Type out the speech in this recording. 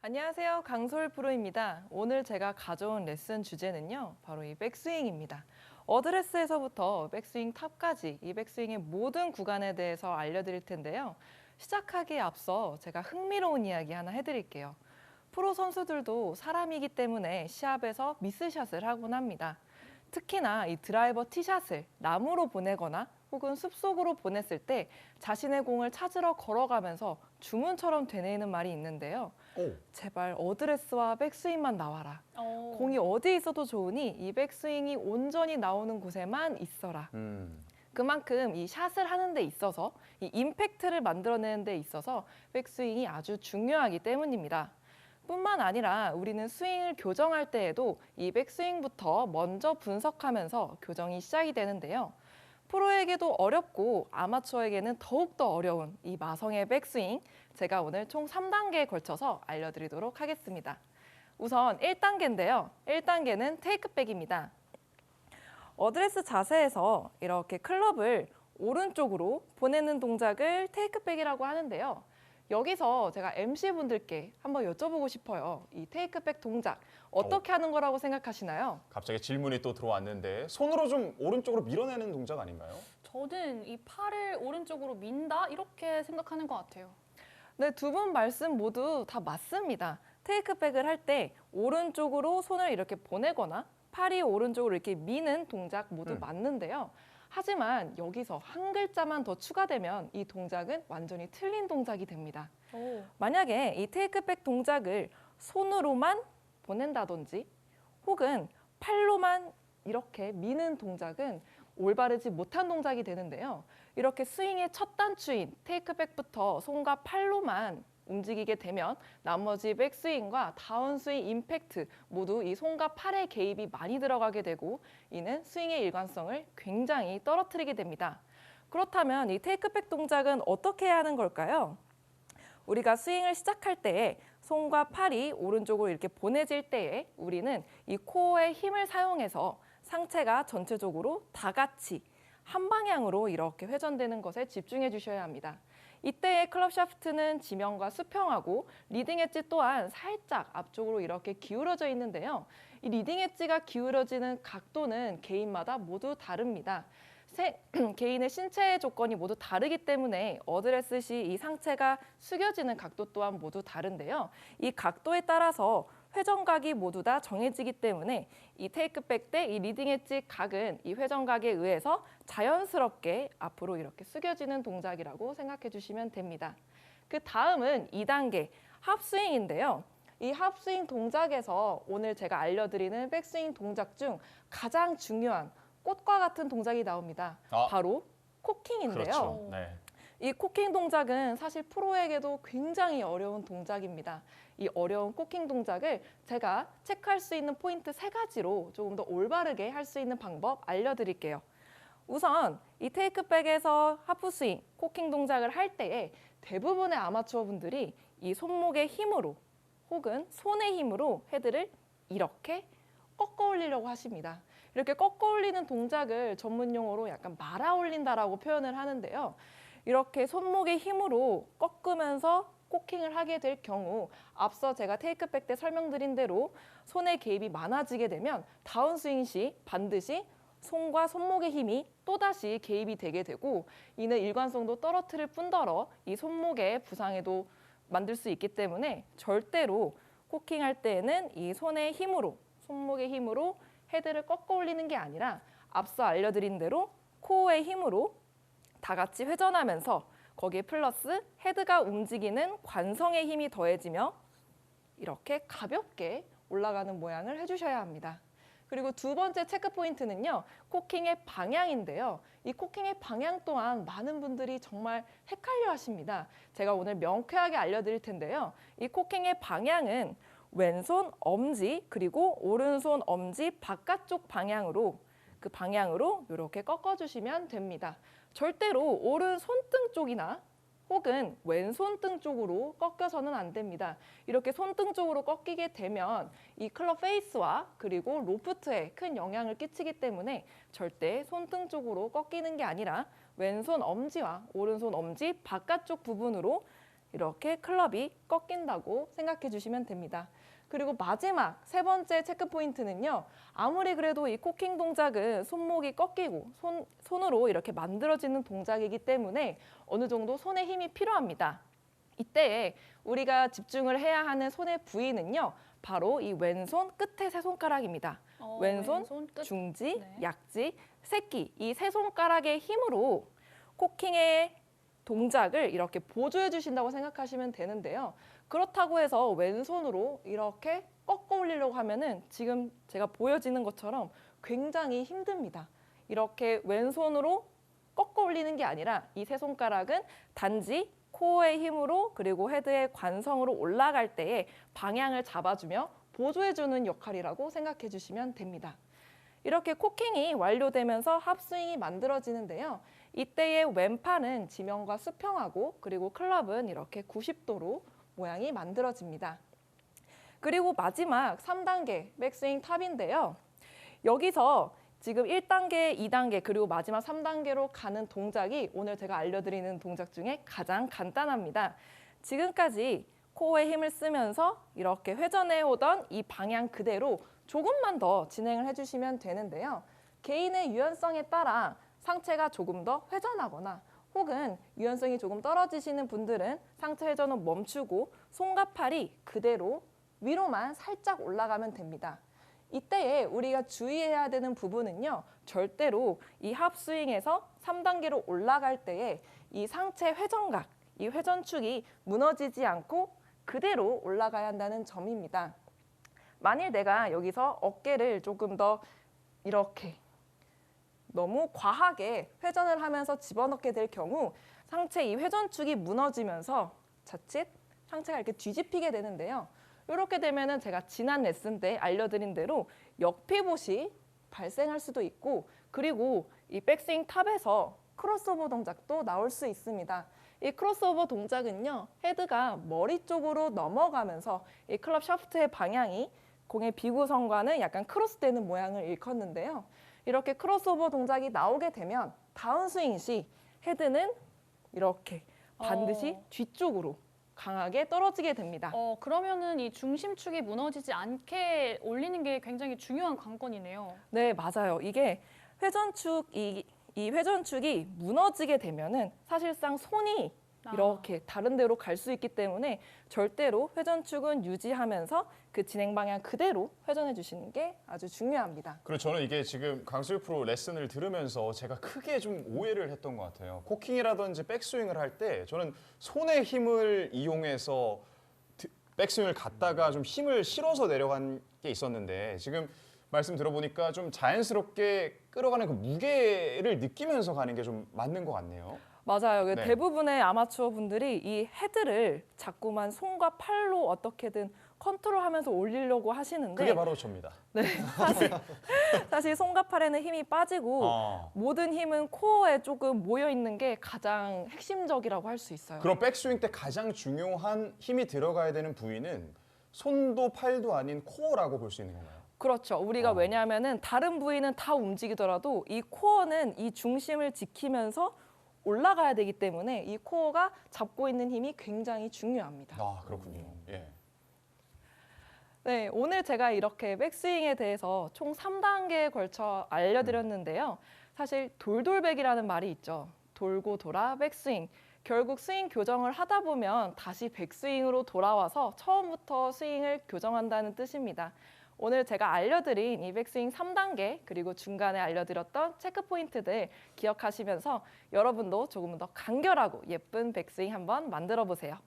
안녕하세요. 강솔 프로입니다. 오늘 제가 가져온 레슨 주제는요. 바로 이 백스윙입니다. 어드레스에서부터 백스윙 탑까지 이 백스윙의 모든 구간에 대해서 알려드릴 텐데요. 시작하기에 앞서 제가 흥미로운 이야기 하나 해드릴게요. 프로 선수들도 사람이기 때문에 시합에서 미스샷을 하곤 합니다. 특히나 이 드라이버 티샷을 나무로 보내거나 혹은 숲속으로 보냈을 때 자신의 공을 찾으러 걸어가면서 주문처럼 되뇌이는 말이 있는데요. 오. 제발 어드레스와 백스윙만 나와라. 공이 어디 있어도 좋으니 이 백스윙이 온전히 나오는 곳에만 있어라. 그만큼 이 샷을 하는 데 있어서 이 임팩트를 만들어내는 데 있어서 백스윙이 아주 중요하기 때문입니다. 뿐만 아니라 우리는 스윙을 교정할 때에도 이 백스윙부터 먼저 분석하면서 교정이 시작이 되는데요. 프로에게도 어렵고 아마추어에게는 더욱더 어려운 이 마성의 백스윙, 제가 오늘 총 3단계에 걸쳐서 알려드리도록 하겠습니다. 우선 1단계인데요. 1단계는 테이크백입니다. 어드레스 자세에서 이렇게 클럽을 오른쪽으로 보내는 동작을 테이크백이라고 하는데요. 여기서 제가 MC분들께 한번 여쭤보고 싶어요. 이 테이크백 동작 어떻게 하는 거라고 생각하시나요? 갑자기 질문이 또 들어왔는데 손으로 좀 오른쪽으로 밀어내는 동작 아닌가요? 저는 이 팔을 오른쪽으로 민다 이렇게 생각하는 것 같아요. 네, 두 분 말씀 모두 다 맞습니다. 테이크백을 할 때 오른쪽으로 손을 이렇게 보내거나 팔이 오른쪽으로 이렇게 미는 동작 모두 맞는데요. 하지만 여기서 한 글자만 더 추가되면 이 동작은 완전히 틀린 동작이 됩니다. 만약에 이 테이크백 동작을 손으로만 보낸다든지 혹은 팔로만 이렇게 미는 동작은 올바르지 못한 동작이 되는데요. 이렇게 스윙의 첫 단추인 테이크백부터 손과 팔로만 움직이게 되면 나머지 백스윙과 다운스윙 임팩트 모두 이 손과 팔의 개입이 많이 들어가게 되고 이는 스윙의 일관성을 굉장히 떨어뜨리게 됩니다. 그렇다면 이 테이크백 동작은 어떻게 해야 하는 걸까요? 우리가 스윙을 시작할 때에 손과 팔이 오른쪽으로 이렇게 보내질 때에 우리는 이 코어의 힘을 사용해서 상체가 전체적으로 다 같이 한 방향으로 이렇게 회전되는 것에 집중해 주셔야 합니다. 이때의 클럽 샤프트는 지면과 수평하고 리딩 엣지 또한 살짝 앞쪽으로 이렇게 기울어져 있는데요. 이 리딩 엣지가 기울어지는 각도는 개인마다 모두 다릅니다. 개인의 신체 조건이 모두 다르기 때문에 어드레스 시 이 상체가 숙여지는 각도 또한 모두 다른데요. 이 각도에 따라서 회전각이 모두 다 정해지기 때문에 이 테이크백 때 이 리딩 엣지 각은 이 회전각에 의해서 자연스럽게 앞으로 이렇게 숙여지는 동작이라고 생각해 주시면 됩니다. 그 다음은 2단계 합스윙인데요. 이 합스윙 동작에서 오늘 제가 알려드리는 백스윙 동작 중 가장 중요한 꽃과 같은 동작이 나옵니다. 바로 코킹인데요. 그렇죠. 네. 이 코킹 동작은 사실 프로에게도 굉장히 어려운 동작입니다. 이 어려운 코킹 동작을 제가 체크할 수 있는 포인트 3가지로 조금 더 올바르게 할 수 있는 방법 알려드릴게요. 우선 이 테이크백에서 하프스윙, 코킹 동작을 할 때에 대부분의 아마추어 분들이 이 손목의 힘으로 혹은 손의 힘으로 헤드를 이렇게 꺾어 올리려고 하십니다. 이렇게 꺾어 올리는 동작을 전문 용어로 약간 말아 올린다라고 표현을 하는데요. 이렇게 손목의 힘으로 꺾으면서 코킹을 하게 될 경우 앞서 제가 테이크백 때 설명드린 대로 손의 개입이 많아지게 되면 다운스윙 시 반드시 손과 손목의 힘이 또다시 개입이 되게 되고 이는 일관성도 떨어뜨릴 뿐더러 이 손목의 부상에도 만들 수 있기 때문에 절대로 코킹할 때에는 이 손의 힘으로 손목의 힘으로 헤드를 꺾어 올리는 게 아니라 앞서 알려드린 대로 코어의 힘으로 다 같이 회전하면서 거기에 플러스 헤드가 움직이는 관성의 힘이 더해지며 이렇게 가볍게 올라가는 모양을 해주셔야 합니다. 그리고 두 번째 체크 포인트는요. 코킹의 방향인데요. 이 코킹의 방향 또한 많은 분들이 정말 헷갈려 하십니다. 제가 오늘 명쾌하게 알려드릴 텐데요. 이 코킹의 방향은 왼손 엄지 그리고 오른손 엄지 바깥쪽 방향으로 그 방향으로 이렇게 꺾어주시면 됩니다. 절대로 오른 손등 쪽이나 혹은 왼손등 쪽으로 꺾여서는 안 됩니다. 이렇게 손등 쪽으로 꺾이게 되면 이 클럽 페이스와 그리고 로프트에 큰 영향을 끼치기 때문에 절대 손등 쪽으로 꺾이는 게 아니라 왼손 엄지와 오른손 엄지 바깥쪽 부분으로 이렇게 클럽이 꺾인다고 생각해 주시면 됩니다. 그리고 마지막 세 번째 체크 포인트는요. 아무리 그래도 이 코킹 동작은 손목이 꺾이고 손으로 이렇게 만들어지는 동작이기 때문에 어느 정도 손에 힘이 필요합니다. 이때에 우리가 집중을 해야 하는 손의 부위는요. 바로 이 왼손 끝에 세 손가락입니다. 왼손, 끝. 중지, 네. 약지, 새끼 이 세 손가락의 힘으로 코킹의 동작을 이렇게 보조해 주신다고 생각하시면 되는데요. 그렇다고 해서 왼손으로 이렇게 꺾어 올리려고 하면은 지금 제가 보여지는 것처럼 굉장히 힘듭니다. 이렇게 왼손으로 꺾어 올리는 게 아니라 이 세 손가락은 단지 코어의 힘으로 그리고 헤드의 관성으로 올라갈 때에 방향을 잡아주며 보조해주는 역할이라고 생각해 주시면 됩니다. 이렇게 코킹이 완료되면서 합스윙이 만들어지는데요. 이때의 왼팔은 지면과 수평하고 그리고 클럽은 이렇게 90도로 모양이 만들어집니다. 그리고 마지막 3단계 백스윙 탑인데요. 여기서 지금 1단계, 2단계 그리고 마지막 3단계로 가는 동작이 오늘 제가 알려드리는 동작 중에 가장 간단합니다. 지금까지 코어에 힘을 쓰면서 이렇게 회전해 오던 이 방향 그대로 조금만 더 진행을 해주시면 되는데요. 개인의 유연성에 따라 상체가 조금 더 회전하거나 혹은 유연성이 조금 떨어지시는 분들은 상체 회전은 멈추고 손과 팔이 그대로 위로만 살짝 올라가면 됩니다. 이때에 우리가 주의해야 되는 부분은요. 절대로 이 합스윙에서 3단계로 올라갈 때에 이 상체 회전각, 이 회전축이 무너지지 않고 그대로 올라가야 한다는 점입니다. 만일 내가 여기서 어깨를 조금 더 이렇게 너무 과하게 회전을 하면서 집어넣게 될 경우 상체 이 회전축이 무너지면서 자칫 상체가 이렇게 뒤집히게 되는데요. 이렇게 되면은 제가 지난 레슨 때 알려드린 대로 역피봇이 발생할 수도 있고 그리고 이 백스윙 탑에서 크로스오버 동작도 나올 수 있습니다. 이 크로스오버 동작은요. 헤드가 머리 쪽으로 넘어가면서 이 클럽 샤프트의 방향이 공의 비구성과는 약간 크로스되는 모양을 일컫는데요. 이렇게 크로스오버 동작이 나오게 되면 다운스윙 시 헤드는 이렇게 반드시 뒤쪽으로 강하게 떨어지게 됩니다. 그러면은 이 중심축이 무너지지 않게 올리는 게 굉장히 중요한 관건이네요. 네, 맞아요. 이게 이 회전축이 무너지게 되면은 사실상 손이 이렇게 다른 데로 갈 수 있기 때문에 절대로 회전축은 유지하면서 그 진행 방향 그대로 회전해 주시는 게 아주 중요합니다. 그리고 저는 이게 지금 강수일 프로 레슨을 들으면서 제가 크게 좀 오해를 했던 것 같아요. 코킹이라든지 백스윙을 할 때 저는 손의 힘을 이용해서 백스윙을 갔다가 좀 힘을 실어서 내려간 게 있었는데 지금 말씀 들어보니까 좀 자연스럽게 끌어가는 그 무게를 느끼면서 가는 게 좀 맞는 것 같네요. 맞아요. 네. 대부분의 아마추어 분들이 이 헤드를 자꾸만 손과 팔로 어떻게든 컨트롤하면서 올리려고 하시는데 그게 바로 접니다. 네, 사실 손과 팔에는 힘이 빠지고 아. 모든 힘은 코어에 조금 모여 있는 게 가장 핵심적이라고 할 수 있어요. 그럼 백스윙 때 가장 중요한 힘이 들어가야 되는 부위는 손도 팔도 아닌 코어라고 볼 수 있는 건가요? 그렇죠. 우리가 왜냐하면은 다른 부위는 다 움직이더라도 이 코어는 이 중심을 지키면서 올라가야 되기 때문에 이 코어가 잡고 있는 힘이 굉장히 중요합니다. 아, 그렇군요. 예. 네, 오늘 제가 이렇게 백스윙에 대해서 총 3단계에 걸쳐 알려드렸는데요. 사실 돌돌백이라는 말이 있죠. 돌고 돌아 백스윙. 결국 스윙 교정을 하다 보면 다시 백스윙으로 돌아와서 처음부터 스윙을 교정한다는 뜻입니다. 오늘 제가 알려드린 이 백스윙 3단계 그리고 중간에 알려드렸던 체크 포인트들 기억하시면서 여러분도 조금 더 간결하고 예쁜 백스윙 한번 만들어 보세요.